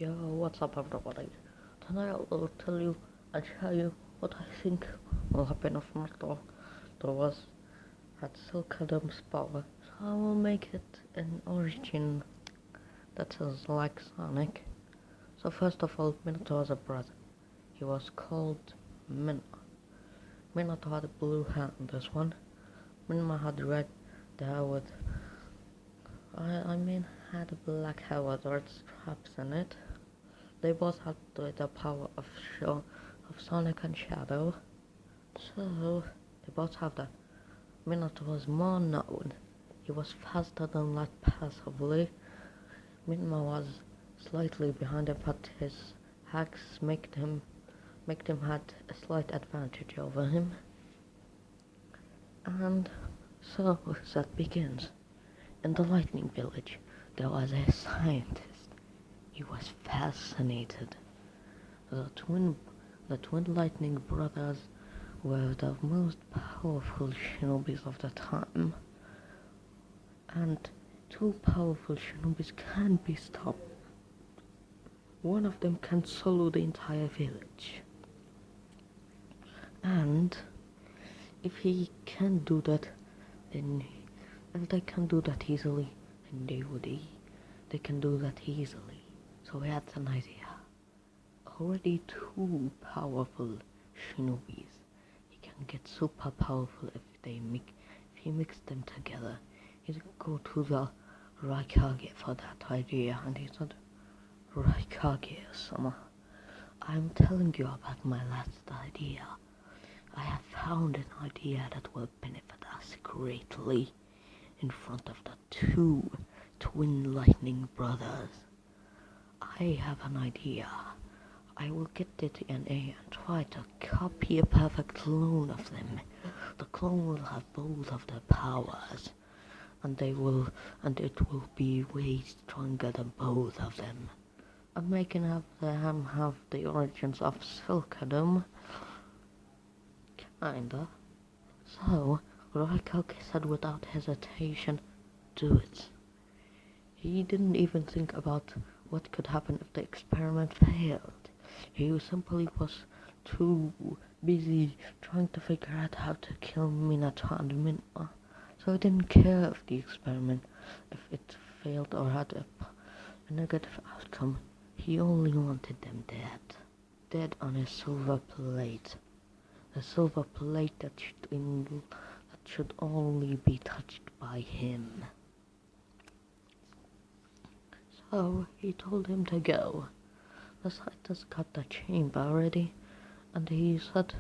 Yo, what's up everybody? Tonight I will tell you and share you what I think will happen if Naruto was had Silk Adam's power. So I will make it an origin that is like Sonic. So first of all, Minato was a brother. He was called Minna. Minato had a blue hair in this one. Minna had red hair with had black hair with red straps in it. They both had the power of Sonic and Shadow, so they both have that. Minato was more known. He was faster than light passively. Minma was slightly behind him, but his hacks make him had a slight advantage over him. And so that begins. In the Lightning Village, there was a scientist. He was fascinated. The twin lightning brothers were the most powerful shinobis of the time, and two powerful shinobis can't be stopped. One of them can solo the entire village, and if he can do that, then if they can do that easily, then they can do that easily. So he had an idea. Already two powerful shinobis. He can get super powerful if he mix them together. He would go to the Raikage for that idea, and he said, Raikage-sama, I'm telling you about my last idea. I have found an idea that will benefit us greatly in front of the two twin lightning brothers. I have an idea. I will get the DNA and try to copy a perfect clone of them. The clone will have both of their powers, and it will be way stronger than both of them. And making them have the origins of Silkadom. Kinda. So, Raikage said without hesitation, do it. He didn't even think about what could happen if the experiment failed. He simply was too busy trying to figure out how to kill Minato and Minma, so he didn't care if the experiment, if it failed or had a negative outcome. He only wanted them dead on a silver plate. A silver plate that should only be touched by him. So he told him to go. The scientist got the chamber ready, and he said,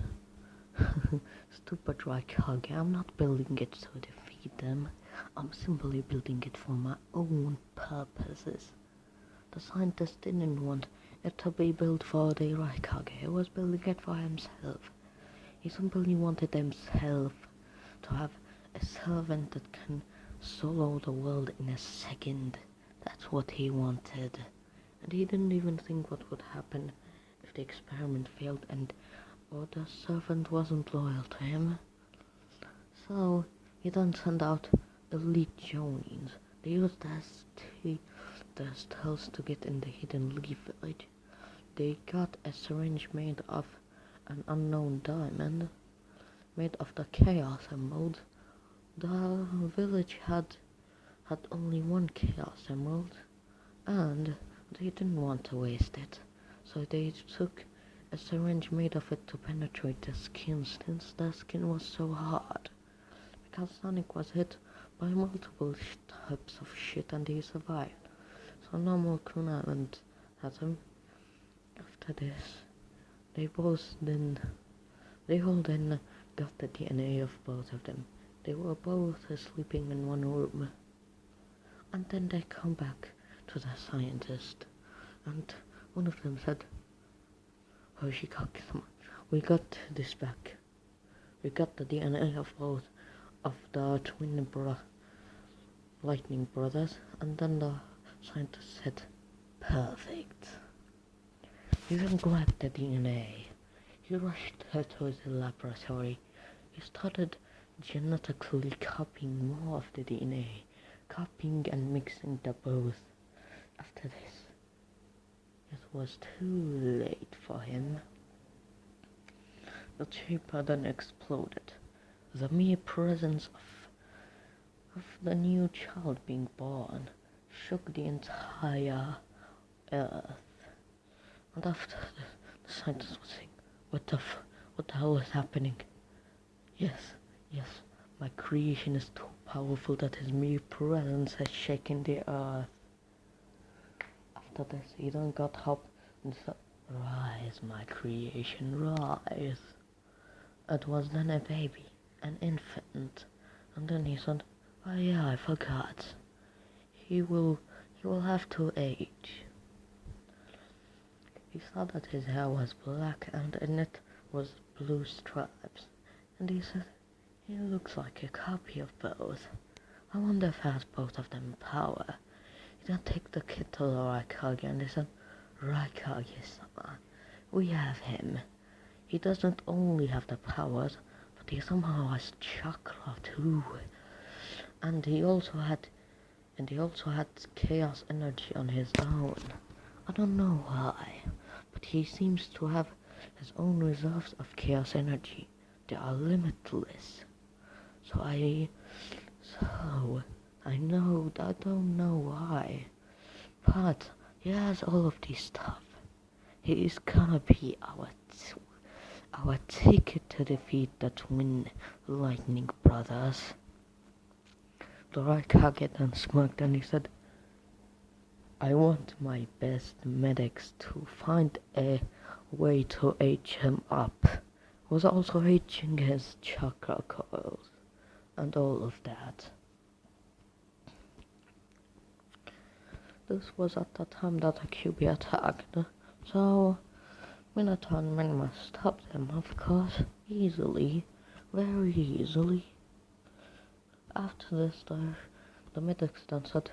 Stupid Raikage, I'm not building it to defeat them. I'm simply building it for my own purposes. The scientist didn't want it to be built for the Raikage. He was building it for himself. He simply wanted himself to have a servant that can solo the world in a second. That's what he wanted. And he didn't even think what would happen if the experiment failed or the servant wasn't loyal to him. So he then sent out elite Jonins. They used the stealth to get in the hidden leaf village. They got a syringe made of an unknown diamond, made of the Chaos Emerald. The village had only one Chaos Emerald, and they didn't want to waste it, so they took a syringe made of it to penetrate the skin, since the skin was so hard, because Sonic was hit by multiple types of shit and he survived. So no more Kun Island had him. After this, they all then got the DNA of both of them. They were both sleeping in one room. And then they come back to the scientist, and one of them said, Hoshikage-sama, we got this back. We got the DNA of both of the twin lightning brothers. And then the scientist said, perfect. He then grabbed the DNA. He rushed her to the laboratory. He started genetically copying more of the DNA. Copying and mixing the both. After this, he was too late for him. The chamber then exploded. The mere presence of the new child being born shook the entire earth. And after the scientist was saying, what the hell is happening? Yes, my creation is too powerful that his mere presence has shaken the earth. After this, he then got up and said, rise, my creation, rise. It was then a baby, an infant, and then he said, oh yeah, I forgot. He will have to age. He saw that his hair was black and in it was blue stripes, and he said, he looks like a copy of both. I wonder if he has both of them in power. He then took the kid to the Raikage and he said, Raikage-sama, we have him. He doesn't only have the powers, but he somehow has chakra too. And he also had chaos energy on his own. I don't know why, but he seems to have his own reserves of chaos energy. They are limitless. So I don't know why, but he has all of this stuff. He is gonna be our ticket to defeat the twin lightning brothers. The Raikage then smirked and he said, I want my best medics to find a way to age him up. Was also aging his chakra coils and all of that. This was at the time that the QB attacked, so Minato and Minma stopped them, of course, easily, very easily. After this, the medics then said,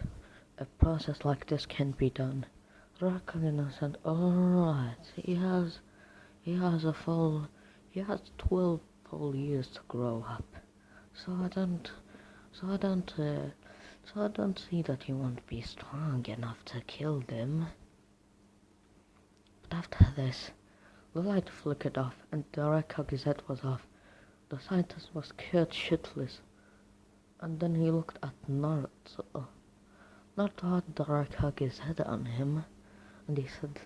a process like this can be done. Rakagina said, alright, he has 12 full years to grow up. So I don't see that he won't be strong enough to kill them. But after this, the light flickered off and the Raikage's head was off. The scientist was scared shitless. And then he looked at Naruto. Naruto had the Raikage's head on him, and he said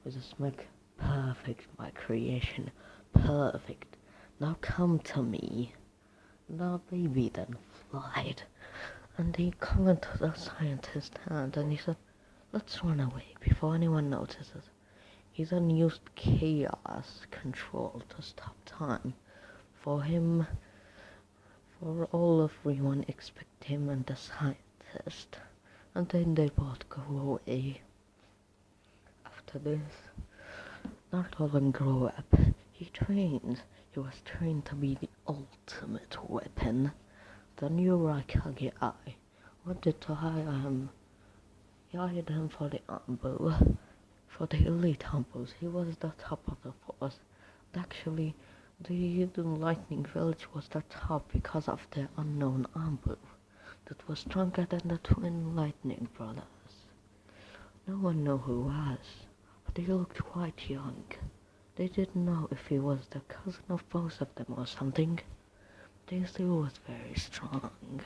with a smirk, perfect, my creation, perfect. Now come to me. The baby then flied, and he clung to the scientist's hand, and he said, let's run away before anyone notices. He then used chaos control to stop time for all of everyone except him and the scientist, and then they both go away. After this, Naruto then grew up. He was trained to be the ultimate weapon. The new Raikage Eye wanted to hire him. He hired him for the Anbu, for the elite Anbus. He was the top of the force. And actually, the hidden lightning village was the top because of the unknown Anbu that was stronger than the twin lightning brothers. No one knew who was, but they looked quite young. They didn't know if he was the cousin of both of them or something. They still was very strong.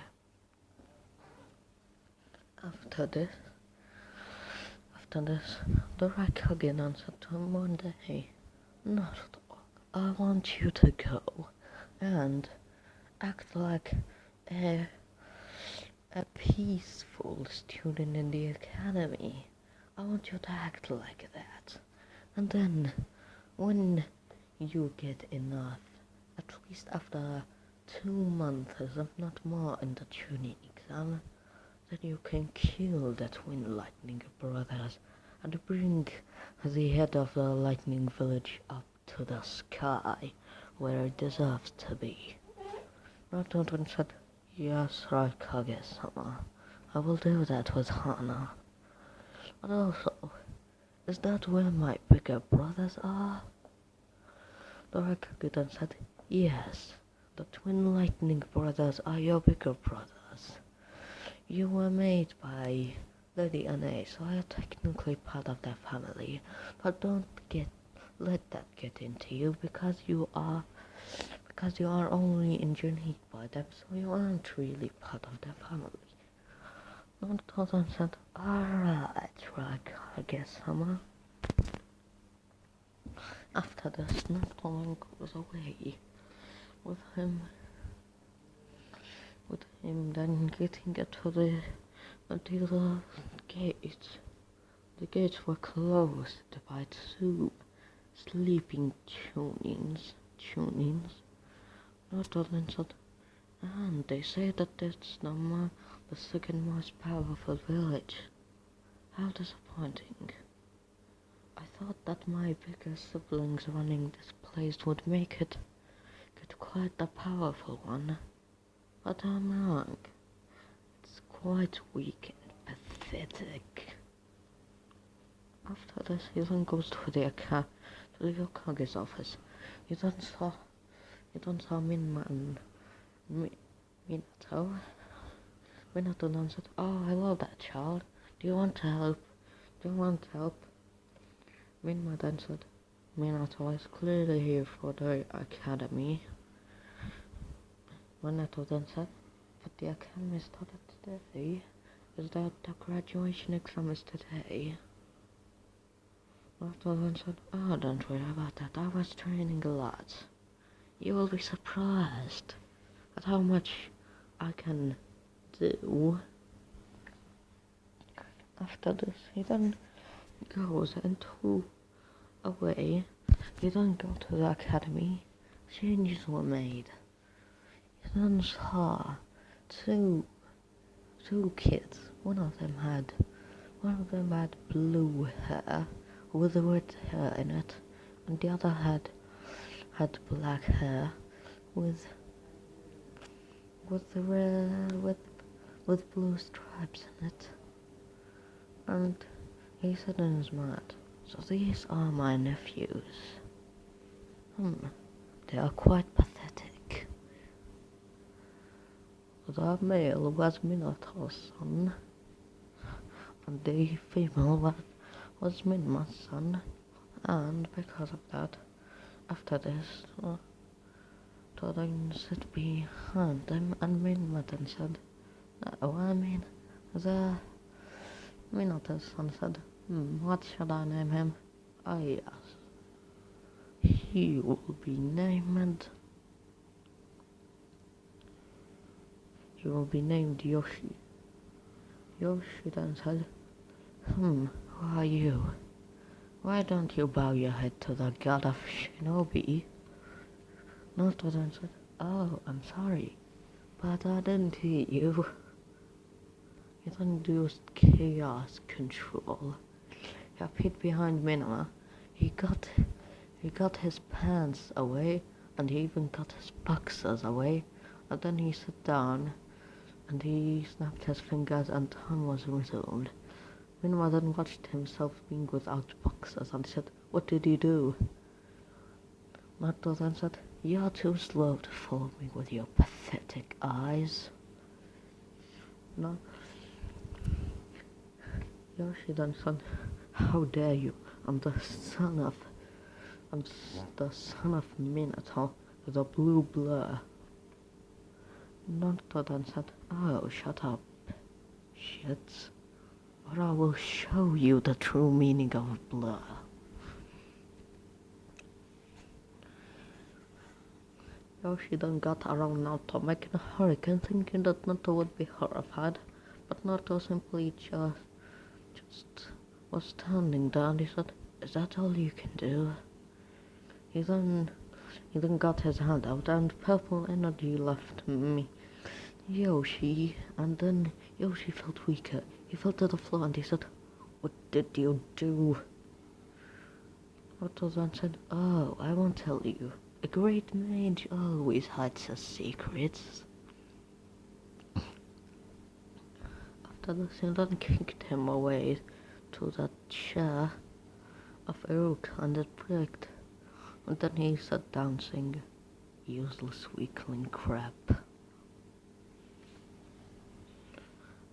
After this, the Raikage answered to him one day, Naruto, I want you to go and act like a peaceful student in the academy. I want you to act like that. And then, when you get enough, at least after 2 months, if not more, in the tuning exam, then you can kill the twin lightning brothers and bring the head of the lightning village up to the sky, where it deserves to be. Naruto said, yes, Raikage-sama, I will do that with honor. But also, is that where my bigger brothers are? The Raikage then said, yes, the twin lightning brothers are your bigger brothers. You were made by the DNA, so I am technically part of that family. But don't let that get into you because you are only engineered by them, so you aren't really part of their family. Not Totem said, alright, Rag, I guess, Hammer. After this, Nocturne goes away with him then getting it to the gates. The gates were closed by two sleeping tunings. Nocturne said, and they say that it's the second most powerful village. How disappointing. I thought that my bigger siblings running this place would make it quite the powerful one. But I'm wrong. It's quite weak and pathetic. After this, he then goes to the Yokage's office. He then saw Minma and Minato. Minato then said, oh, I love that child. Do you want help? Minma then said, Minato is clearly here for the academy. Minato then said, but the academy started today. Is that the graduation exam is today? Minato then said, oh, don't worry about that. I was training a lot. You will be surprised at how much I can do. After this, he then goes away. He then go to the academy. Changes were made. He then saw two kids. One of them had blue hair with red hair in it, and the other had black hair with blue stripes in it. And he said in his mind, so these are my nephews. They are quite pathetic. The male was Minato's son, and the female was Minma's son, and because of that, after this, Torin sat behind them, and Minma then said, the Minato's son said, what should I name him? Oh yes, he will be named Yoshi. Yoshi then said, who are you? Why don't you bow your head to the god of shinobi? Naruto then said, oh, I'm sorry, but I didn't hear you. He then used chaos control. He appeared behind Minma. He got his pants away, and he even got his boxers away, and then he sat down, and he snapped his fingers, and time was resumed. Minma then watched himself being without boxers, and said, what did you do? Naruto then said, you're too slow to fool me with your pathetic eyes. No. Yoshi then said, how dare you? I'm the son of Minato, the blue blur. Naruto then said, oh, shut up, shits, or I will show you the true meaning of blur. Yoshi then got around Naruto, making a hurricane, thinking that Naruto would be horrified, but Naruto simply just was standing there, and he said, is that all you can do? He then got his hand out, and purple energy left me Yoshi, and then Yoshi felt weaker. He fell to the floor, and he said, what did you do? Naruto then said, oh, I won't tell you. A great mage always hides his secrets. After this, he then kicked him away to that chair of Iruka, and it bricked. And then he sat down saying, useless weakling crap.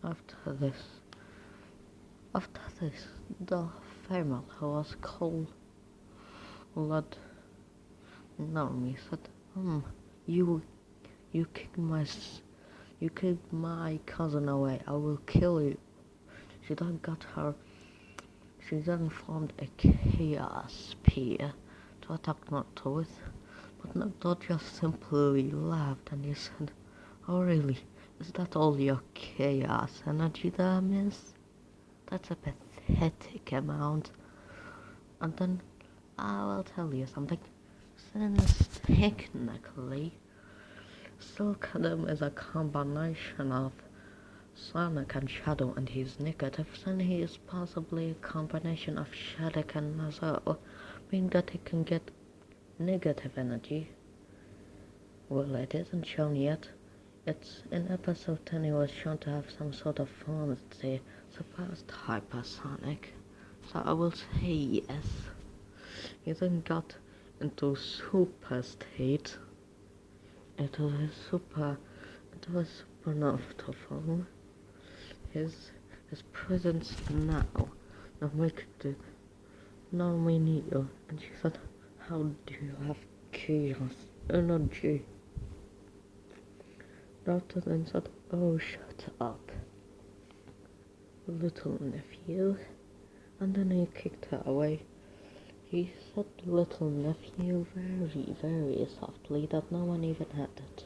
After this, After this, the female who was called Lord Naomi said, you, you kicked you kicked my cousin away, I will kill you. She then formed a chaos spear to attack Naruto with, but Naruto just simply laughed and he said, oh really, is that all your chaos energy there, miss? That's a pathetic amount. And then I will tell you something. Since technically Silk Adam is a combination of Sonic and Shadow and he's negative, then he is possibly a combination of Shadow and Nazo, meaning that he can get negative energy. Well, it isn't shown yet. It's in episode 10 he was shown to have some sort of form that's a supposed hypersonic. So I will say yes. He then got into super state. It was super Naruto form. His presence now we need you. And she said, how do you have chaos energy? Naruto then said, oh shut up, little nephew. And then he kicked her away. He said little nephew very, very softly that no one even heard it.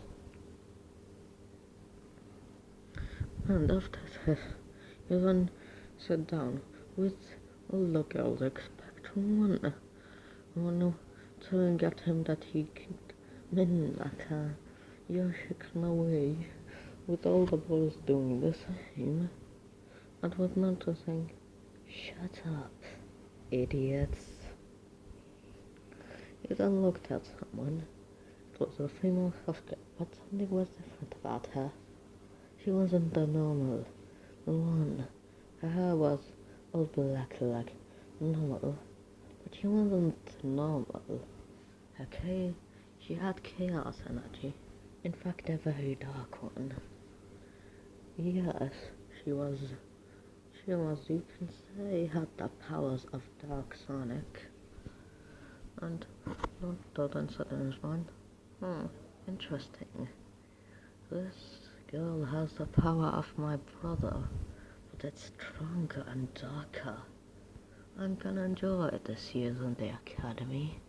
And after this, he then sat down with all the girls except one telling at him that he kicked Minaka Yoshika away, with all the boys doing the same, and was Naruto saying, shut up, idiots. He then looked at someone. It was a female healthcare, but something was different about her. She wasn't the one. Her hair was all black like normal, but she wasn't normal. She had chaos energy, in fact a very dark one. Yes, she was, you can say, had the powers of Dark Sonic. And Naruto then said in his mind, interesting. This girl has the power of my brother, but it's stronger and darker. I'm gonna enjoy this year in the academy.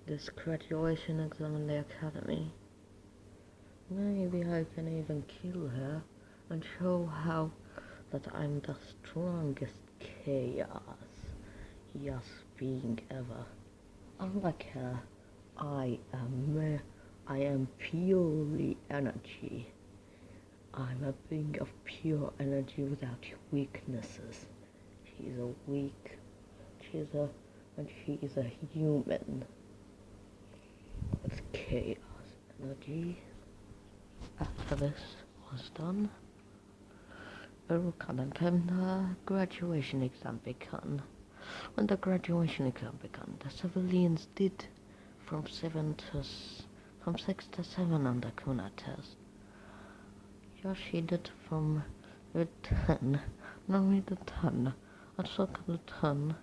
This graduation exam in the academy. Maybe I can even kill her and show how that I'm the strongest chaos being ever. Unlike her, I am purely energy. I'm a being of pure energy without weaknesses. She is a human with chaos energy. After this was done, then came the graduation exam began. When the graduation exam began, the civilians did from 6 to 7 on the Kuna test. Yoshi did from 10, Nami did 10, at second 10.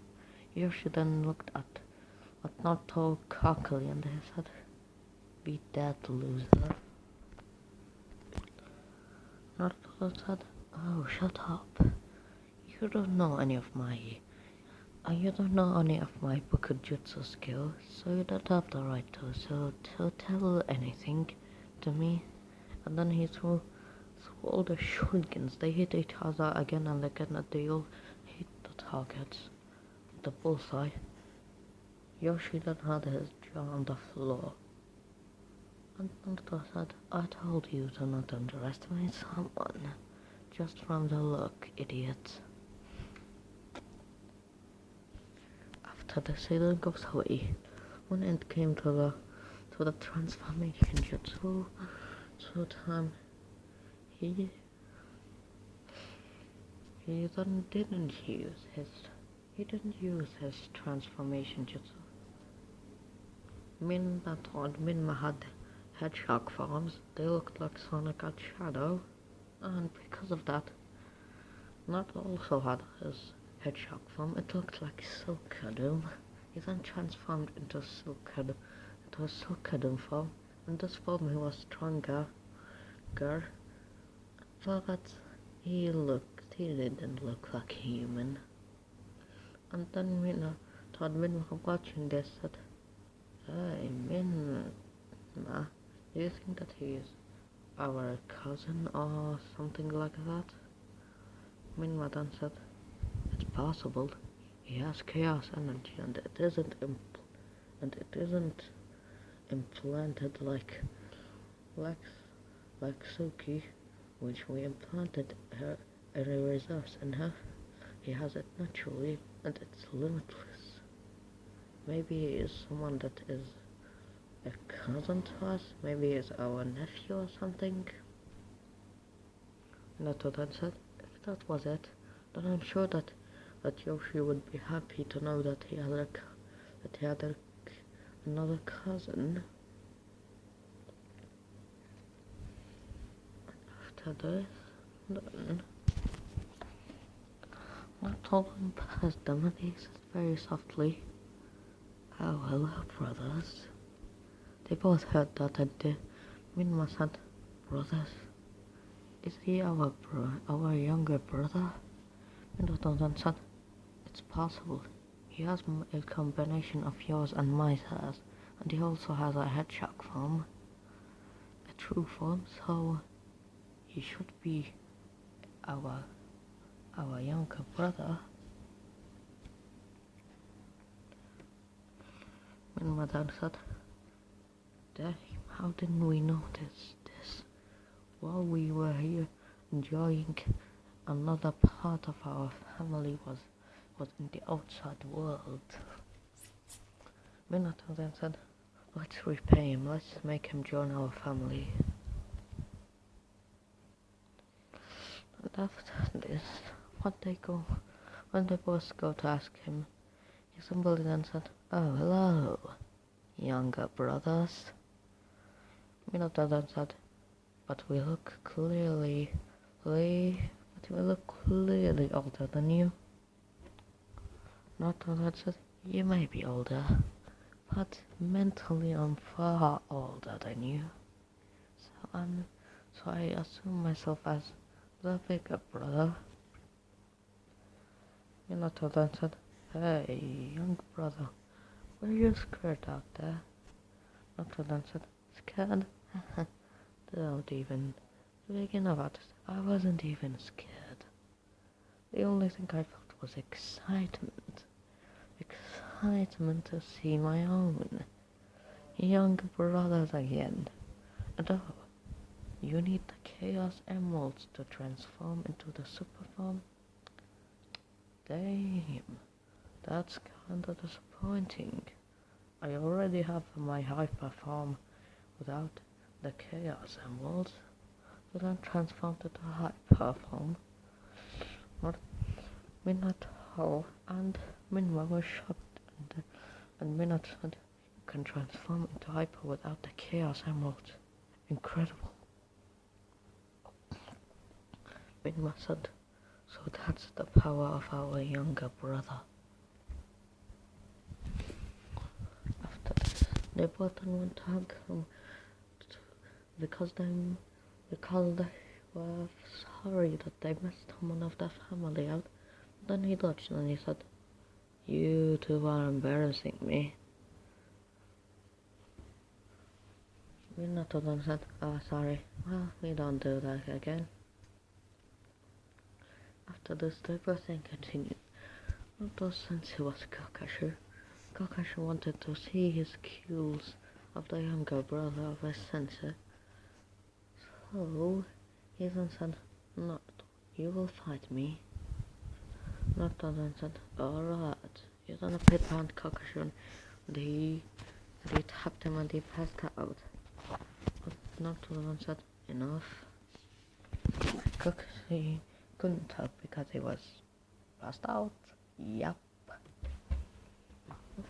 Yoshi then looked at Naruto cockily and he said, beat that loser. Naruto said, oh, shut up. You don't know any of my Bukujutsu skills, so you don't have the right to tell anything to me. And then he threw all the shurikens. They hit each other again and again, and they all hit the targets. The bullseye. Yoshi then had his jaw on the floor. And Naruto said, I told you to not underestimate someone. Just from the look, idiot. After this, he then goes away. When it came to the transformation jutsu, he then didn't use his transformation jutsu. Minma had hedgehog forms. They looked like Sonic and Shadow, and because of that, Not also had his hedgehog form. It looked like Silkadum. He then transformed into a Silkadum form. In this form he was stronger, but he didn't look like human. And then thought Minna watching this said, "Hey Minna, do you think that he is our cousin or something like that?" Minna then said, "It's possible. He has chaos energy and it isn't implanted like like Suki, which we implanted her reserves in her. He has it naturally and it's limitless. Maybe he is someone that is a cousin to us. Maybe he is our nephew or something." And that's what I said. If that was it, then I'm sure that Yoshi would be happy to know that he had another cousin. After this, then I told him past them and he said very softly, "Oh, hello, brothers." They both heard that and Minma said, "Brothers? Is he our younger brother?" Minna then said, "It's possible. He has a combination of yours and my size, and he also has a hedgehog form, a true form, so he should be our younger brother." Minna then said, "Damn, how didn't we notice this while we were here enjoying another part of our family was in the outside world?" Minato then said, "Let's repay him, let's make him join our family." And after this, when they both go to ask him, he simply then said, "Oh, hello, younger brothers." Minato then said, but we look clearly older than you." Naruto then said, "You may be older, but mentally I'm far older than you. So I assume myself as the bigger brother." Minato then said, "Hey, young brother, were you scared out there?" Naruto then said, "Scared? Don't even begin about it. I wasn't even scared. The only thing I felt was excitement to see my own young brothers again. And oh, you need the Chaos Emeralds to transform into the super form? Damn, that's kinda disappointing. I already have my hyper form without the Chaos Emeralds, so then transformed into hyper form." Minato and Minma were shocked, and Minato said, "You can transform into hyper without the Chaos Emeralds. Incredible." Minma said, "So that's the power of our younger brother." After this, they both went to hug him because they were sorry that they missed someone of their family out. Then he dodged and he said, "You two are embarrassing me." Minato then said, "Oh, sorry. Well, we don't do that again." After this, the birthday continued. Not since he was Kakashi wanted to see his kills of the younger brother of his sensei. So he then said, "Naruto, you will fight me." Naruto then said, "Alright." He then appeared behind Kakashi and he tapped him and he passed out. But Naruto then said, "Enough." Kakashi couldn't talk because he was passed out. Yup.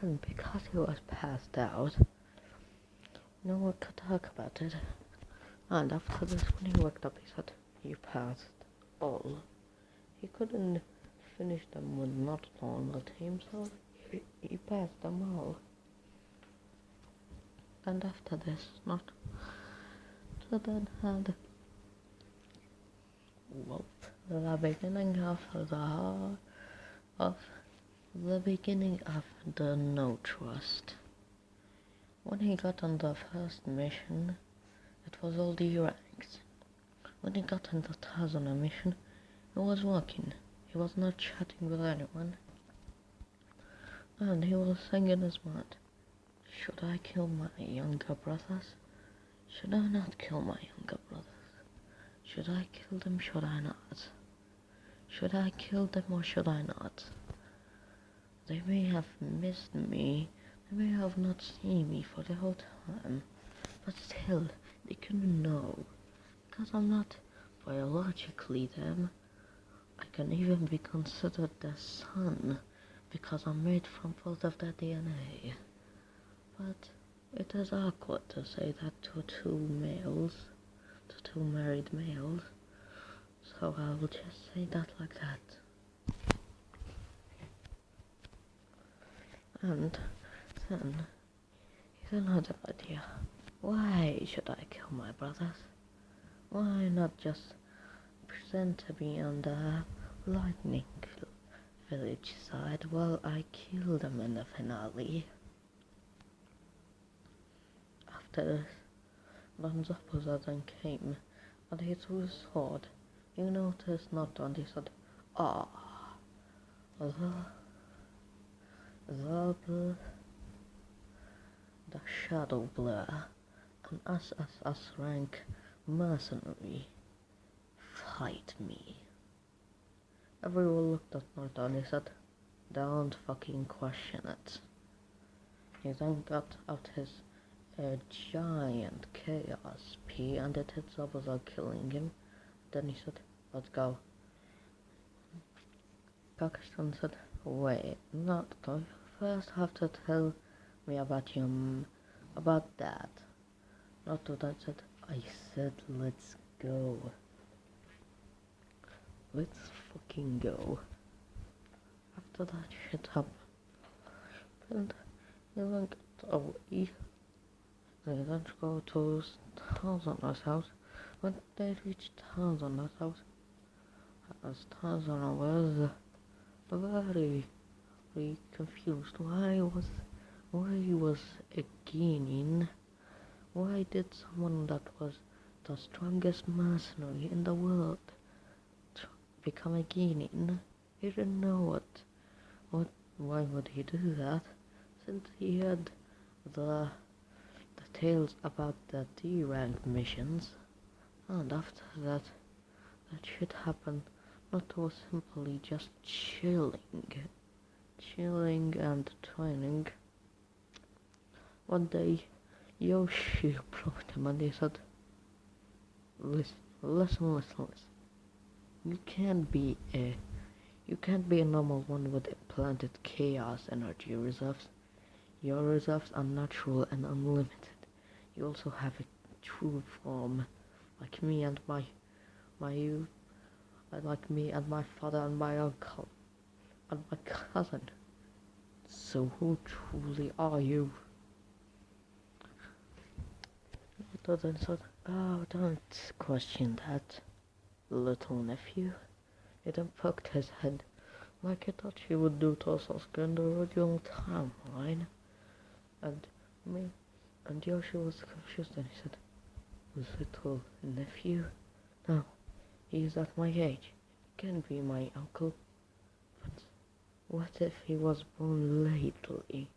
And because he was passed out, no one could talk about it. And after this, when he woke up, he said, "You passed all he couldn't finish them with not on the team, so he passed them all. And after this, not to then had the beginning of the beginning of the no trust. When he got on the first mission, it was all the ranks. When he got on the 1000 mission, he was walking. He was not chatting with anyone. And he was saying in his mind, should I kill my younger brothers? Should I not kill my younger brothers? Should I kill them, should I not? Should I kill them or should I not? They may have missed me, they may have not seen me for the whole time, but still, they couldn't know, because I'm not biologically them. I can even be considered their son, because I'm made from both of their DNA. But it is awkward to say that to two married males, so I will just say that like that. And then, here's another idea. Why should I kill my brothers? Why not just pretend to be on the lightning village side while I kill them in the finale? After this, then Zappa then came, and he threw his sword. You noticed not only said, the shadow blur, an SSS rank mercenary, fight me. Everyone looked at Norton and he said, don't fucking question it. He then got out his giant chaos P and it hit Zabuza killing him. Then he said, let's go. Pakistan said, wait, not go. First have to tell me about that. Not to that said, I said let's go. Let's fucking go. After that shit happened, he then got away. They then go to Tanzana's house. When they reached Tanzana's house, as Tanzana was very confused. Why was a Guinean? Why did someone that was the strongest mercenary in the world become a Guinean? He didn't know why would he do that? Since he had the tales about the D-rank missions, and after that shit happened. Not was simply just chilling and training. One day, Yoshi approached him and he said, listen. You can't be a normal one with implanted chaos energy reserves. Your reserves are natural and unlimited. You also have a true form, like me and my father and my uncle and my cousin. So who truly are you? Then said, oh, don't question that, little nephew. He then poked his head like he thought he would do to Sasuke in the original timeline. And Yoshi was confused and he said, little nephew? No, he is at my age. He can be my uncle. But what if he was born lately?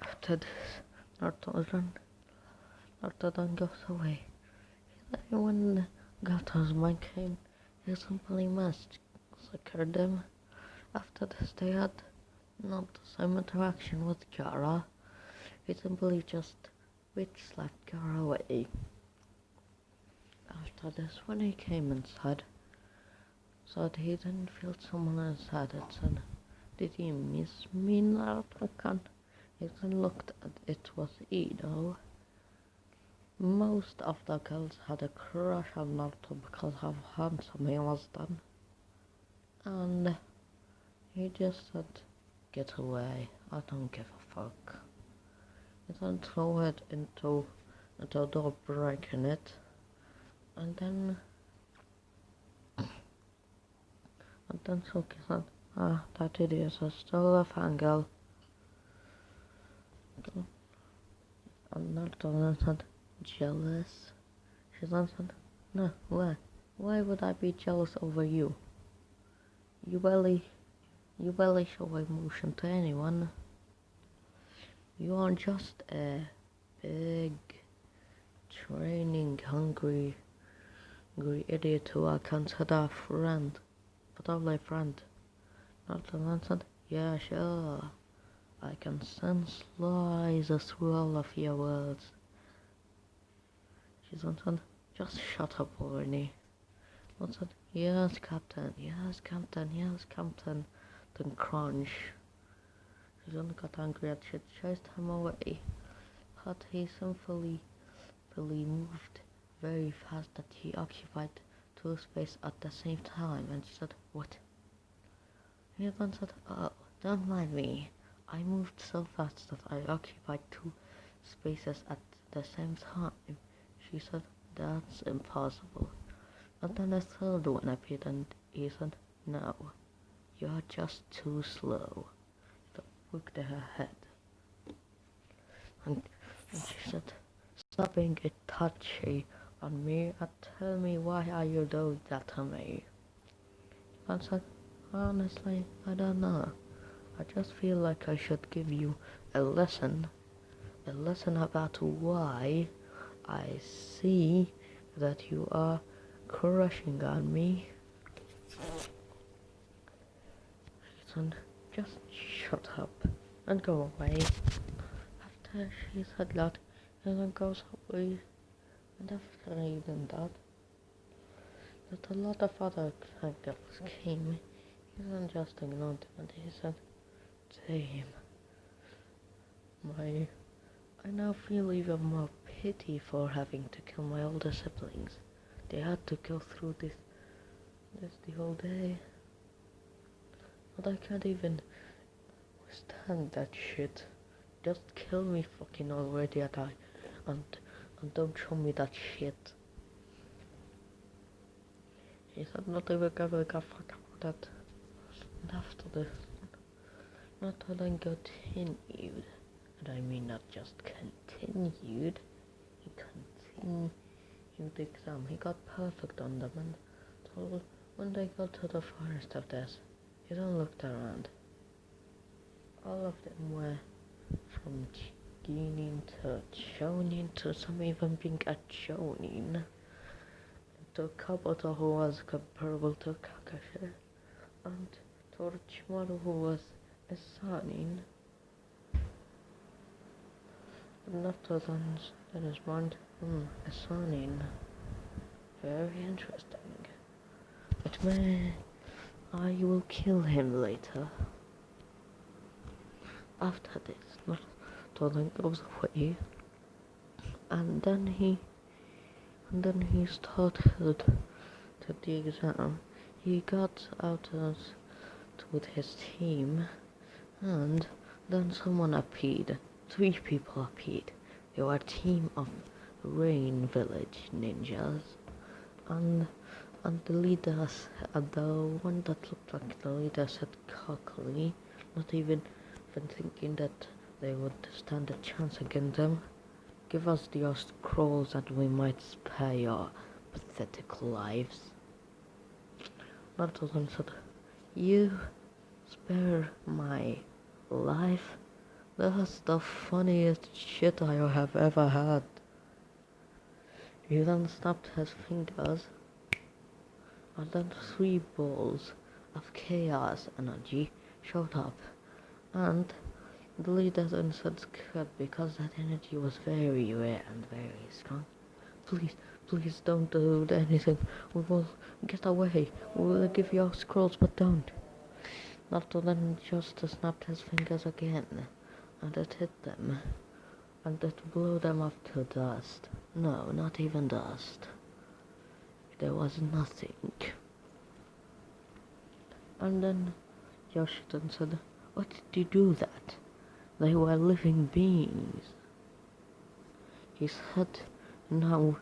After this, Naruto then goes away. When Gato's mind came, he simply massacred them. After this, they had not the same interaction with Gaara. He simply just bitch slapped Gaara away. After this, when he came inside, said he didn't feel someone inside it, said, did he miss me, Naruto-kan? He then looked at it was Ido. Most of the girls had a crush on Naruto because how handsome he was then. And he just said, get away, I don't give a fuck. He then threw it into the door, breaking it. And then Suki said, that idiot is still a fangirl. And Naruto then said, jealous? She then said, no, why? Why would I be jealous over you? You barely show emotion to anyone. You are just a big, training hungry idiot who I consider a friend, but only a friend. Naruto then said, yeah, sure. I can sense lies through all of your words. She then said, just shut up already. One said, yes, Captain, yes, Captain, yes, Captain. Then crunch. She then got angry and she chased him away. But he simply moved very fast that he occupied two spaces at the same time, and she said, what? He then said, oh, don't mind me. I moved so fast that I occupied two spaces at the same time. She said, that's impossible. And then a third one appeared and he said, no, you're just too slow. She looked at her head. And she said, stop being a touchy on me and tell me why are you doing that to me? I said, honestly, I don't know. I just feel like I should give you a lesson about why I see that you are crushing on me. She said, just shut up and go away. After she said that, he then goes away, and after reading that a lot of other girls came, he then just ignored them and he said, damn, I now feel even more pity for having to kill my older siblings. They had to go through this the whole day. But I can't even stand that shit. Just kill me fucking already and don't show me that shit. He said not even giving a fuck about that. And after the Naruto then continued, and I mean not just continued, he continued the exam. He got perfect on them, and so when they got to the forest of death, he then looked around. All of them were from Genin to Chonin to some even being a Chonin, to Kabuto who was comparable to Kakashi, and to Orochimaru who was a Sanin. And after that in his mind, a Sanin. Very interesting. But I will kill him later. After this, Naruto then goes away, and then he started to the exam. He got out with his team, and then someone appeared. 3 people appeared. They were a team of Rain Village ninjas, and the leaders, the one that looked like the leader said cockily, not even thinking that they would stand a chance against them. Give us the scrolls and we might spare your pathetic lives. Naruto then said, you spare my life? That's the funniest shit I have ever had. He then snapped his fingers, and then 3 balls of chaos energy showed up, and the leader then said scrap because that energy was very rare and very strong. Please don't do anything. We will get away. We will give you our scrolls, but don't. Naruto then just snapped his fingers again, and it hit them. and it blew them up to dust. No, not even dust. There was nothing. And then Yoshiden said, "What did you do that? They were living beings." He said, now,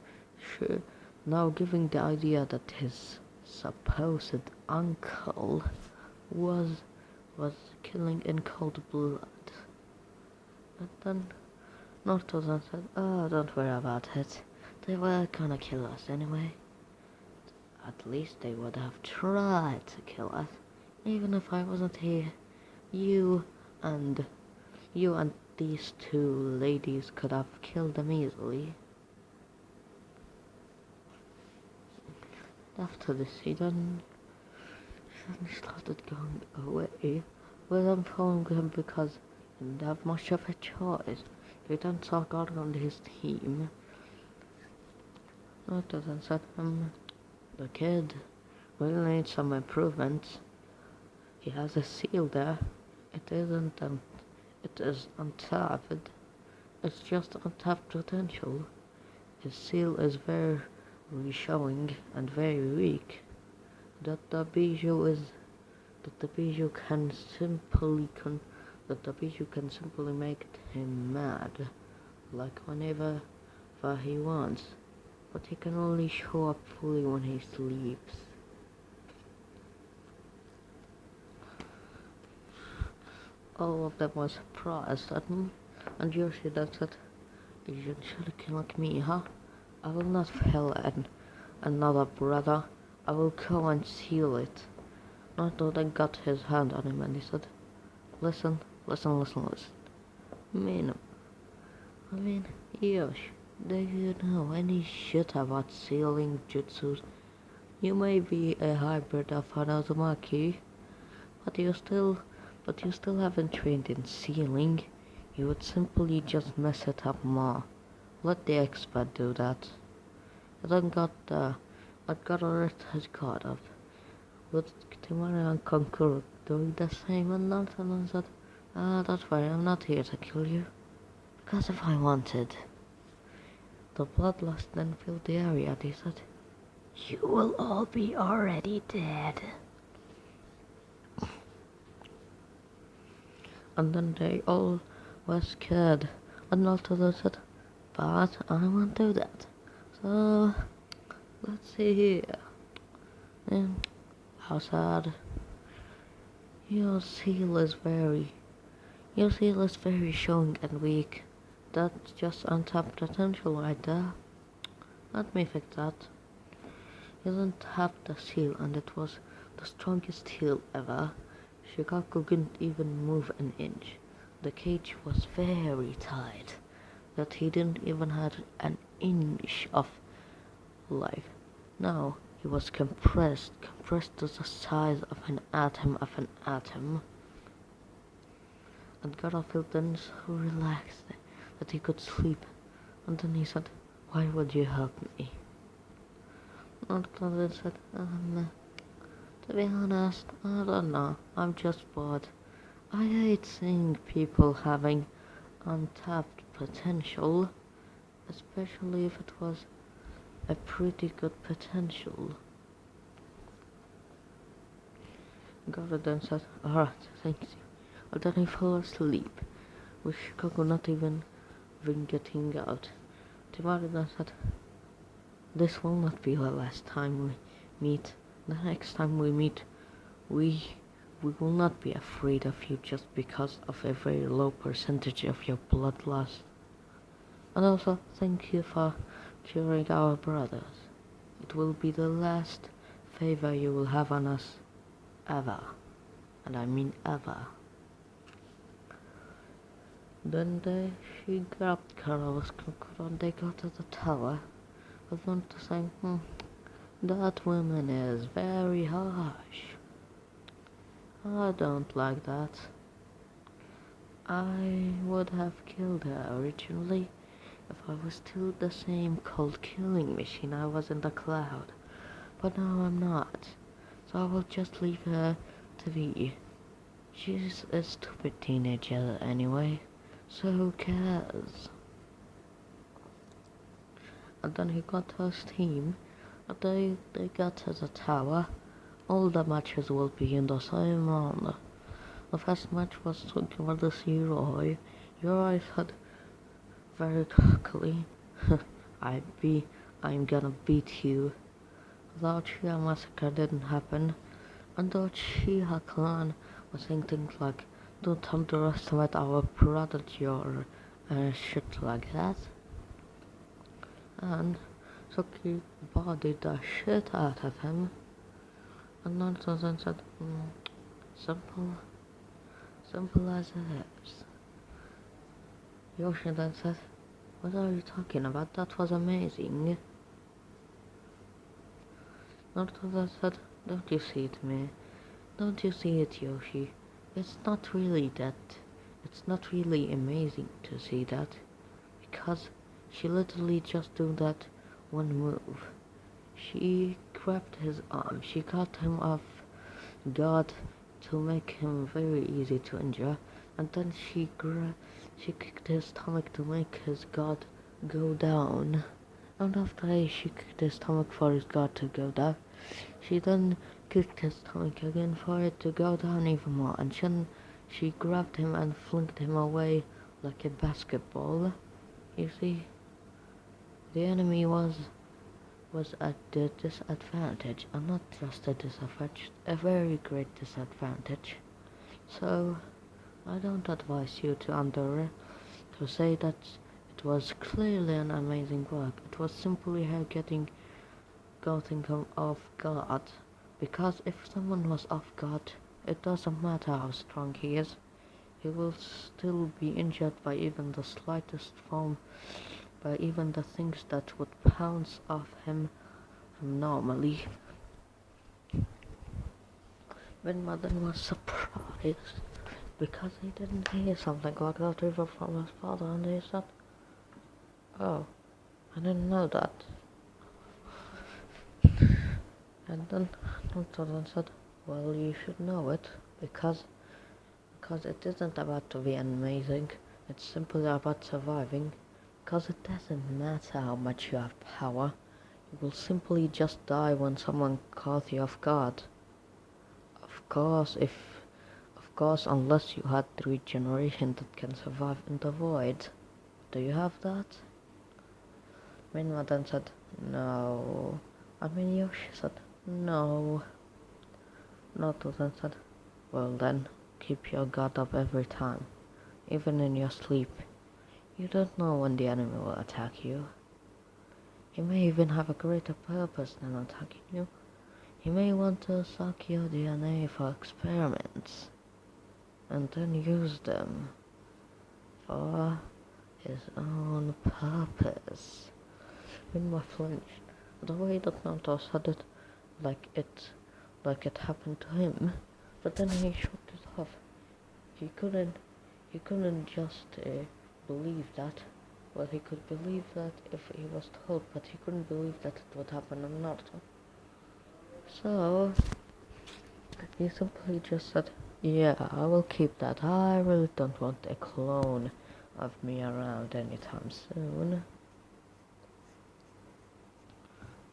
now giving the idea that his supposed uncle was killing in cold blood. But then Naruto then said, "Oh, don't worry about it. They were gonna kill us anyway. At least they would have tried to kill us. Even if I wasn't here, you and these two ladies could have killed them easily." After this, he then started going away. Well, I'm following him because he didn't have much of a choice. He then saw God on his team. Naruto then said, "The kid really needs some improvements. He has a seal there. It is untapped. It's just untapped potential. His seal is very showing and very weak. That the bijou can simply make him mad, like whenever he wants. But he can only show up fully when he sleeps." All of them were surprised at me, and Yoshida said, "You should kill me, huh? I will not fail another brother. I will go and seal it." Naruto then got his hand on him and he said, Listen. I mean, Yosh, do you know any shit about sealing jutsus? You may be a hybrid of an Uzumaki, but you still haven't trained in sealing. You would simply just mess it up more. Let the expert do that." I then got a hedgehog of with Timara and Conqueror doing the same, and Nathan said, "Don't worry, I'm not here to kill you. Because if I wanted." The bloodlust then filled the area, and he said, "You will all be already dead." And then they all were scared, and Naruto said, "But I won't do that. So, let's see here. How sad. Your seal is very showing and weak. That's just untapped potential right there. Let me fix that." He then tapped the seal, and it was the strongest seal ever. Shikaku couldn't even move an inch. The cage was very tight, that he didn't even have an inch of life. Now he was compressed to the size of an atom. And Garfield then so relaxed that he could sleep. And then he said, "Why would you help me?" And Garfield said, "To be honest, I don't know. I'm just bored. I hate seeing people having untapped potential, especially if it was a pretty good potential." God then said, "Alright, thank you." And then he fell asleep, with Chicago not even getting out. Timari then said, "This will not be the last time we meet. The next time we meet, we will not be afraid of you just because of a very low percentage of your bloodlust. And also, thank you for curing our brothers. It will be the last favor you will have on us, ever. And I mean ever." Then she grabbed Carol's Kokoro and they got to the tower. But then to say, "That woman is very harsh. I don't like that. I would have killed her originally if I was still the same cold killing machine I was in the cloud. But now I'm not. So I will just leave her to be. She's a stupid teenager anyway, so who cares?" and then he got to his team, and they got to the tower. All the matches will be in the same round. The first match was versus Yoroi. Yoroi said very quickly, I'm gonna beat you. The Uchiha massacre didn't happen, and the Uchiha clan was saying things like, don't underestimate our prodigy or shit like that. And Suki bodied the shit out of him, and Naruto then said, simple, simple as it is. Yoshi then said, what are you talking about? That was amazing. Naruto then said, don't you see it, me? Don't you see it, Yoshi? It's not really amazing to see that, because she literally just do that one move. She grabbed his arm, she cut him off guard to make him very easy to injure, and then she kicked his stomach to make his guard go down. And after she kicked his stomach for his guard to go down, she then kicked his stomach again for it to go down even more, and then she grabbed him and flinged him away like a basketball. You see, the enemy was at a disadvantage, and not just a disadvantage, a very great disadvantage. So, I don't advise you to say that it was clearly an amazing work. It was simply her getting him off guard, because if someone was off guard, it doesn't matter how strong he is, he will still be injured by even the slightest form, by even the things that would pounce off him normally. When Madan was surprised, because he didn't hear something like that even from his father, and he said, oh, I didn't know that. And then Naruto said, well, you should know it, because it isn't about to be amazing, it's simply about surviving, because it doesn't matter how much you have power, you will simply just die when someone caught you off guard. Of course, unless you had regeneration that can survive in the void. Do you have that? Minma then said, no. Yoshi said, no. Naruto then said, well then, keep your guard up every time, even in your sleep. You don't know when the enemy will attack you. He may even have a greater purpose than attacking you. He may want to suck your DNA for experiments, and then use them for his own purpose. Minma flinched. The way that Naruto said it, like it happened to him, but then he shook it off. He couldn't just believe that. Well, he could believe that if he was told, but he couldn't believe that it would happen to Naruto. So he simply just said, yeah, I will keep that. I really don't want a clone of me around anytime soon.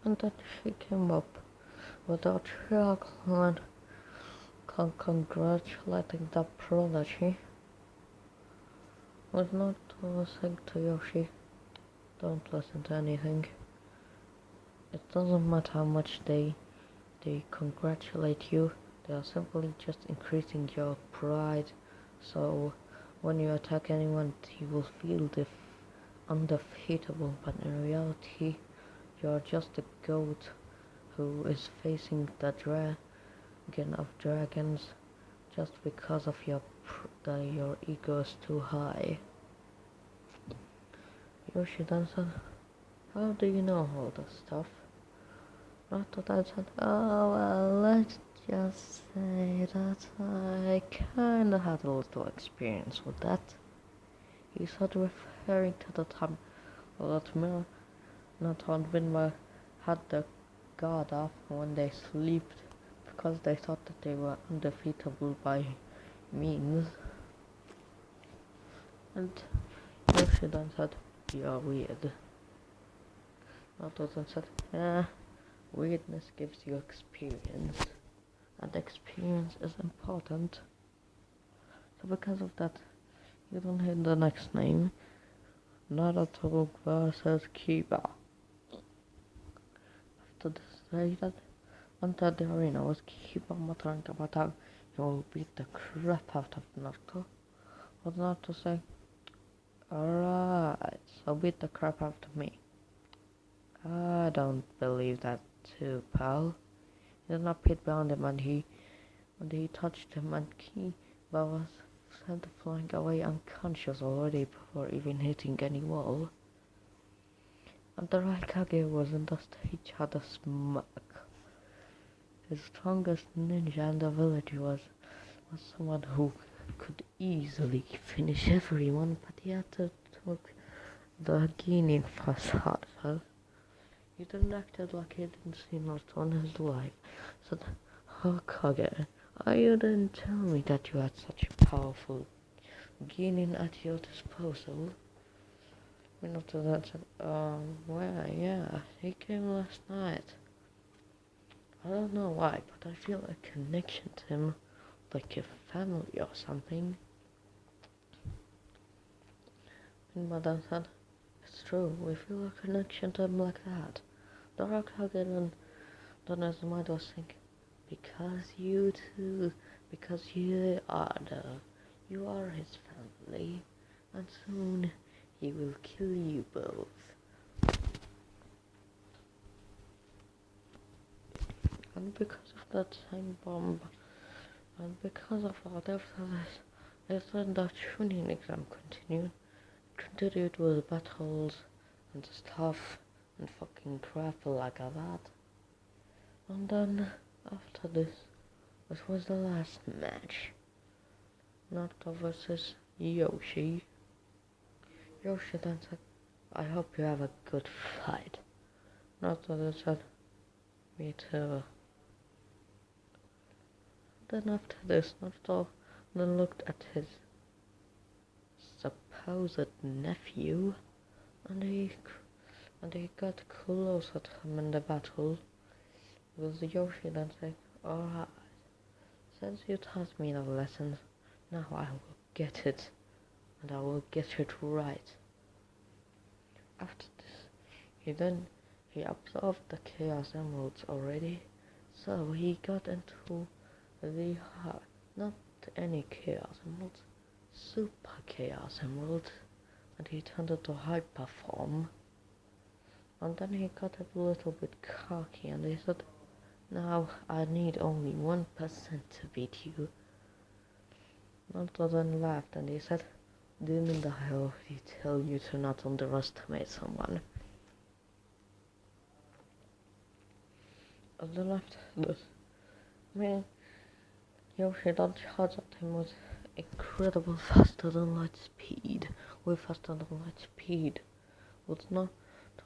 And then she came up without chocolate, congratulating the prodigy. Was not saying to Yoshi, don't listen to anything. It doesn't matter how much they congratulate you, they are simply just increasing your pride. So when you attack anyone, you will feel undefeatable, but in reality, you're just a goat who is facing the dragon of dragons just because of your ego is too high. Yoshi then said, how do you know all this stuff? Naruto then said, oh well, let's just say that I kinda had a little experience with that. He started referring to the time that Naruto and Minma had the guard off when they slept, because they thought that they were undefeatable by means. And Yoshi then said, you're weird. Naruto said, weirdness gives you experience, and experience is important. So because of that, you don't hit the next name, Naruto versus Kiba. After this, they that enter the arena was Kiba muttering about how he will beat the crap out of Naruto. But Naruto say, alright, so beat the crap out of me. I don't believe that too, pal. He did not pit behind him and he touched him and Kiba was sent flying away unconscious already before even hitting any wall. And the Raikage was in the stage had a smirk. His strongest ninja in the village was someone who could easily finish everyone, but he had to took the Guinea facade first. He didn't act like he didn't see Naruto in his life. Said, Hokage, you didn't tell me that you had such a powerful Guinea at your disposal. Naruto then said, well, yeah, he came last night. I don't know why, but I feel a connection to him, like a family or something. And Madame said, it's true, we feel a connection to him like that. The Hokage then his mind was thinking, because you two, because you are his family, and soon he will kill you both. And because of that time bomb, and because of all after this, the tuning exam continued with battles and stuff and fucking crap like that. And then after this was the last match. Naruto versus Yoshi. Yoshi then said, I hope you have a good fight. Naruto then said, me too. Then after this, Naruto then looked at his supposed nephew, and he got closer to him in the battle. With Yoshi then said, alright, since you taught me the lessons, now I will get it, and I will get it right. After this, he absorbed the Chaos Emeralds already, so he got into the not any Chaos Emeralds, Super Chaos Emerald, and he turned into Hyper form. And then he got a little bit cocky and he said, now I need only 1% to beat you. Naruto then laughed and he said, didn't I already tell you to not underestimate someone? And then after this, Yoshi then charged at him with incredible faster than light speed, way faster than light speed, with not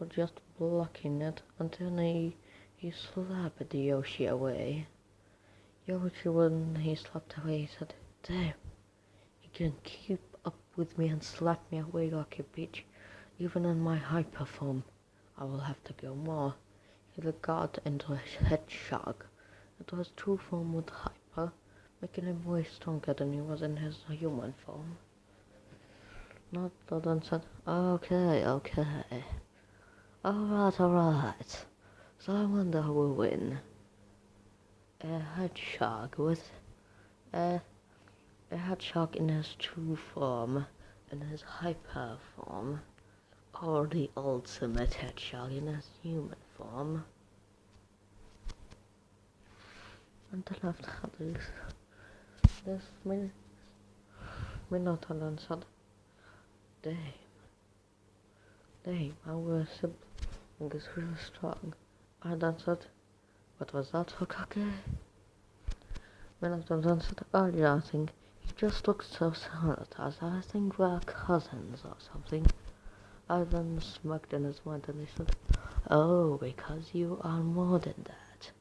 just blocking it until he slapped Yoshi away. Yoshi, when he slapped away, he said, damn, you can keep up with me and slap me away like a bitch. Even in my hyper form, I will have to go more. He got into a hedgehog. It was true form with hyper, making him way stronger than he was in his human form. Naruto then said, okay. Alright. So I wonder who will win. A hedgehog with a hedgehog in his true form, in his hyper form, or the ultimate hedgehog in his human form. And then after this Minato then said, damn, our sibling is really strong. I then said, what was that, Hokage? Minato then said, yeah, I think he just looks so similar to us. I think we're cousins or something. I then smirked in his mind and he said, oh, because you are more than that.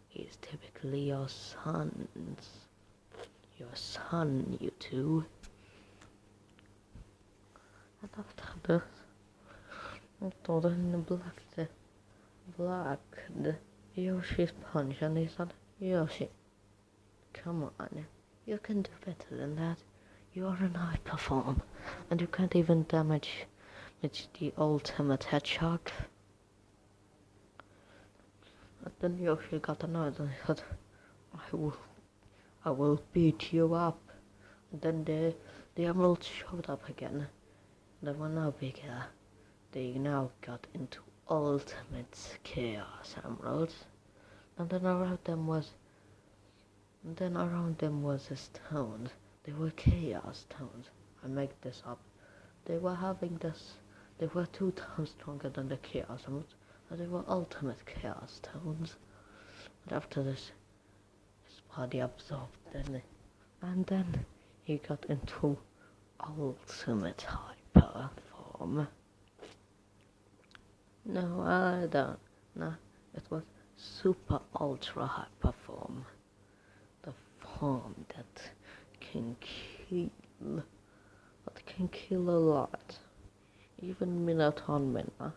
He's typically your son, you two. And after this, So then blacked Yoshi's punch and he said, Yoshi, come on, you can do better than that. You are an hyper form, and you can't even damage the ultimate hedgehog. And then Yoshi got annoyed and he said, I will beat you up. And then the emeralds showed up again. They were now bigger. They now got into ultimate chaos emeralds. And then around them was a stone. They were chaos stones. I make this up. They were 2 times stronger than the chaos emeralds, and they were ultimate chaos stones. And after this, his body absorbed them, and then he got into ultimate hyper form. No, I don't. No, it was super ultra hyper form. The form that can kill. That can kill a lot. Even minute on minute.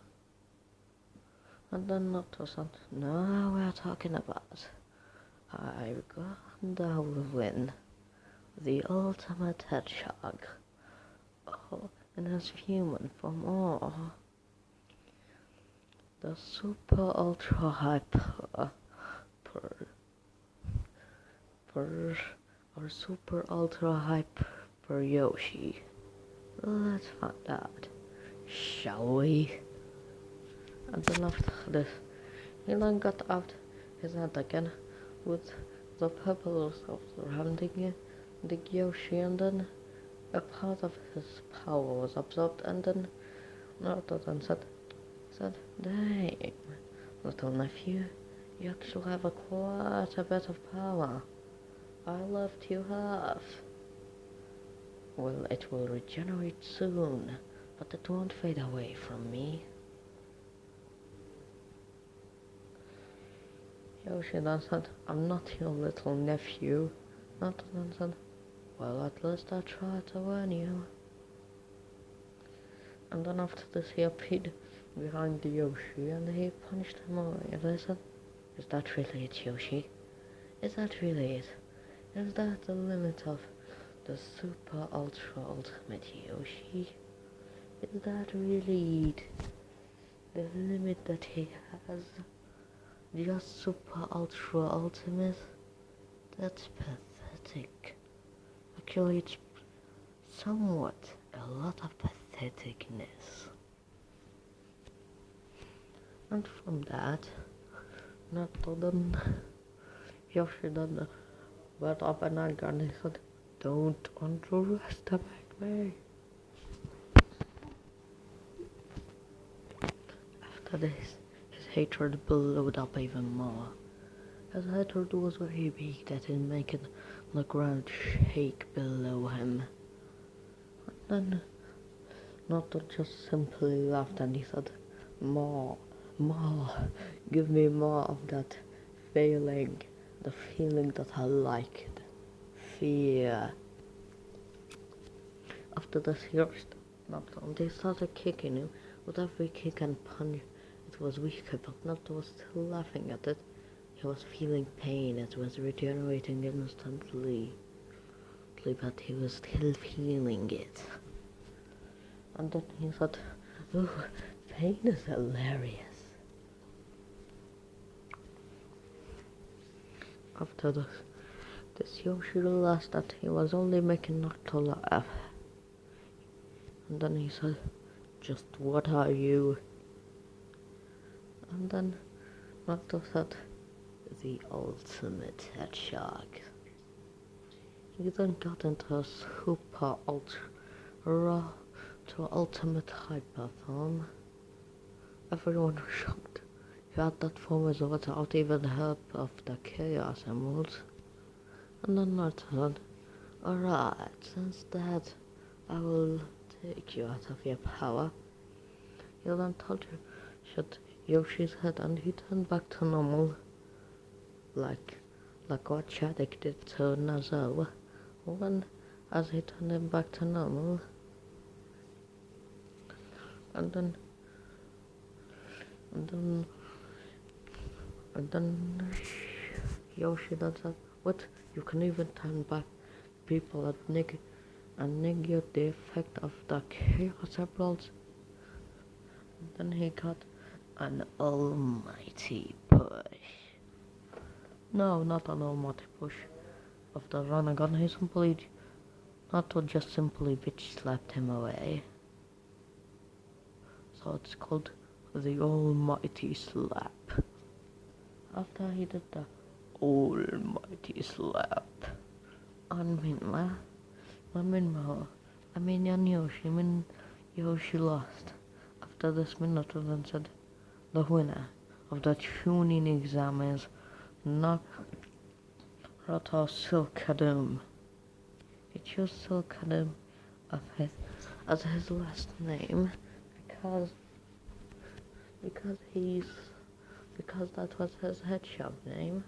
And then Naruto said, now we're talking about I'm gonna win the ultimate hedgehog. Oh, in his human form. Oh. The super ultra hyper or super ultra hyper Yoshi. Let's find out, shall we? And then after this, he then got out his hand again with the pebbles surrounding the Yoshi, and then a part of his power was absorbed, and then Naruto then said, damn, little nephew, you actually have quite a bit of power. I left you half. Well, it will regenerate soon, but it won't fade away from me. Yoshi then said, I'm not your little nephew. Naruto then said, well, at least I tried to warn you. And then after this he appeared behind the Yoshi and he punched him away, and I said, is that really it, Yoshi? Is that really it? Is that the limit of the super ultra ultimate Yoshi? Is that really the limit that he has? Just super ultra ultimate? That's pathetic. Actually, it's somewhat a lot of patheticness. And from that, Naruto then Yoshi then went up and again he said, don't underestimate me. After this, his hatred blew up even more. His hatred was very big that it made the ground shake below him. And then Naruto just simply laughed and he said, more, give me more of that feeling, the feeling that I liked, fear. After this he rushed Naruto and they started kicking him. With every kick and punch it was weaker, but Naruto was still laughing at it. He was feeling pain, it was regenerating instantly, but he was still feeling it. And then he thought, oh, pain is hilarious. After this Yoshi realized that he was only making Naruto laugh. And then he said, just what are you? And then Naruto said, the ultimate hedgehog. He then got into a super ultra to ultimate hyper form. Everyone was shocked. He had that form without even help of the Chaos Emeralds. And then Naruto said, alright, since that I will take you out of your power. He then told you, shut Yoshi's head, and he turned back to normal. Like what Shadik did to Nazo. When as he turned him back to normal. And then And then, and then Yoshi then said, what? You can even turn back people and negate the effect of the chaos emeralds. Then he got an almighty push. No, not an almighty push of the Renegon. He simply, just simply bitch slapped him away. So it's called the almighty slap. After he did the almighty slap, and meanwhile, Yoshi lost. After this, Minato then said, the winner of the tuning exam is Naruto Silkadum. He chose Silkadum as his last name because that was his hedgehog name,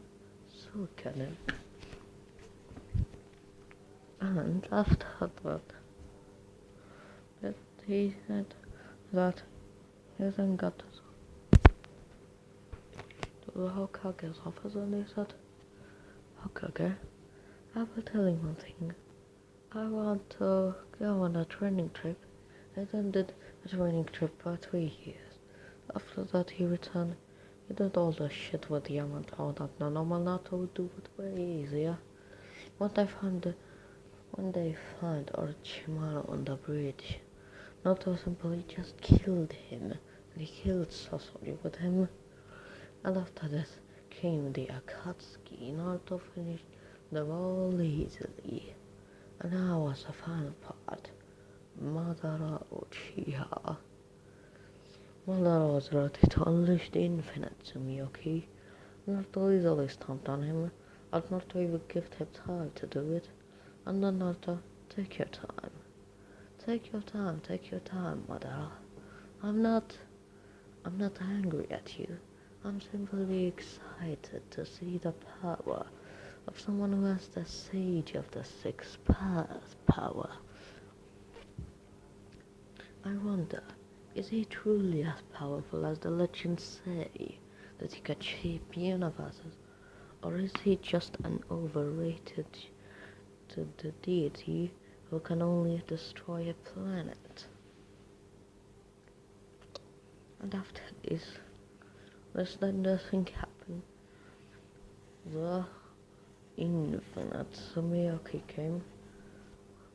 Silkadum. And after that, he said that he then got to the Hokage's office and he said, Hokage, I will tell you one thing. I want to go on a training trip. I then did a training trip for 3 years. After that he returned. He did all the shit with Yamato that no normal Naruto would do it way easier. When they find Orochimaru on the bridge, Naruto simply just killed him, and he killed Sasori with him. And after this came the Akatsuki. Naruto finished them all easily. And now was the final part. Madara Uchiha. Madara was ready to unleash the infinite Sumiyoki. Naruto easily stomped on him, and Naruto even gave him time to do it. And then Naruto, take your time. Take your time, Madara. I'm not angry at you. I'm simply excited to see the power of someone who has the Sage of the Six Paths power. I wonder, is he truly as powerful as the legends say, that he can shape universes? Or is he just an overrated deity who can only destroy a planet? And after this then doesn't happen. The infinite Sumiyoki came,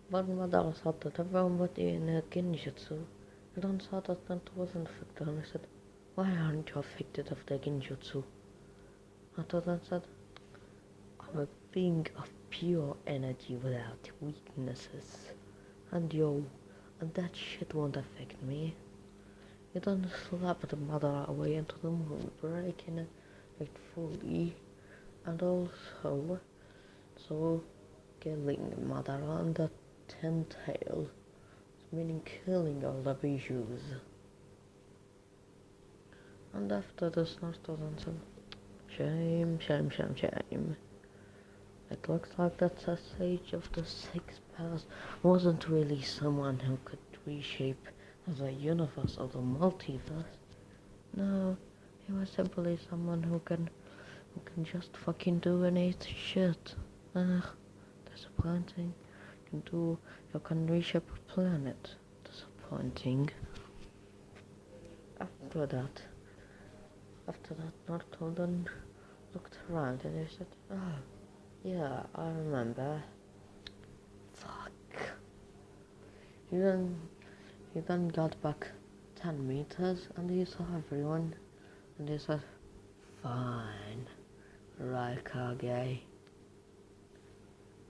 but Madara thought that everyone would be in a genjutsu, and then saw that that wasn't affected, and he said, why aren't you affected of the genjutsu? Naruto then said, I'm a being of pure energy without weaknesses, and that shit won't affect me. He then slapped Madara away into the moon, breaking it fully, and also killing Madara and the 10-tail, meaning killing all the Bijus. And after this, Naruto then said, shame. It looks like that the Sage of the Six Paths wasn't really someone who could reshape the universe or the multiverse. No, he was simply someone who can just fucking do any shit. Disappointing. You can reshape a planet. Disappointing. After that, Naruto then looked around and he said, oh, yeah, I remember. Fuck. He then got back 10 meters and he saw everyone and he said, fine, Raikage.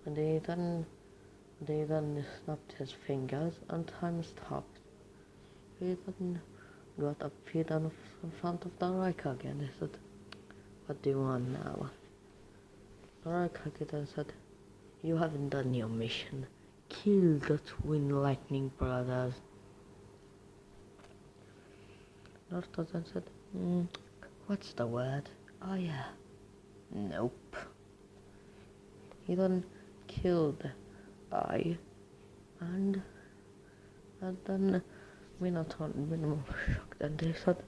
And he then snapped his fingers and time stopped. He then got up in front of the Raikage and he said, what do you want now? The Raikage then said, you haven't done your mission. Kill the twin lightning brothers. Naruto then said, what's the word? Oh yeah. Nope. He then killed I, and then Minato and Minamo were shocked and they said,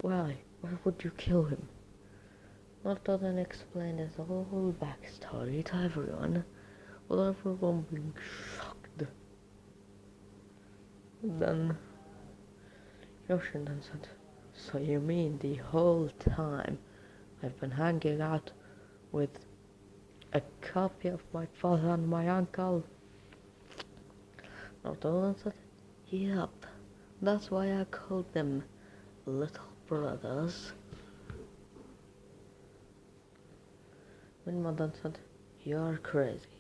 Why? Why would you kill him? Naruto then explained his whole backstory to everyone, with everyone being shocked. Then Yoshin said, "So you mean the whole time I've been hanging out with a copy of my father and my uncle?" Naruto said, "Yep, that's why I called them little brothers." Minma then said, "You're crazy."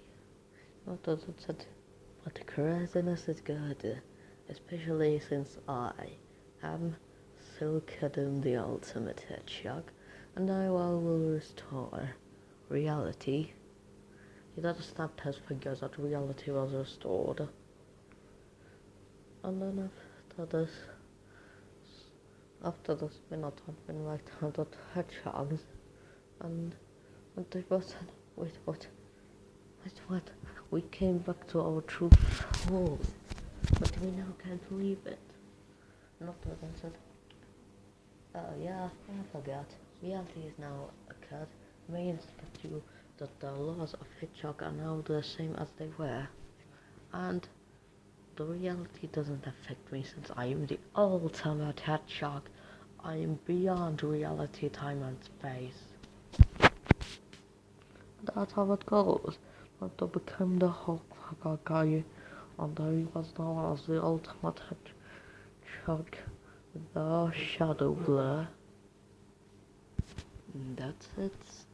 Naruto said, "But craziness is good, especially since I am Silkadum the ultimate hedgehog, and I will restore reality." He then snapped his fingers that reality was restored. And then after this Minato had been right hand at hedgehogs, and they both said, wait, what? We came back to our true form, but we now can't leave it. Naruto then said, "Oh yeah, I forgot. Reality is now occurred means that the laws of hedgehog are now the same as they were, and the reality doesn't affect me since I am the ultimate hedgehog. I am beyond reality, time, and space." That's how it goes. Naruto became the Hokage, and he was known as the ultimate hedgehog with the shadow blur. And that's it.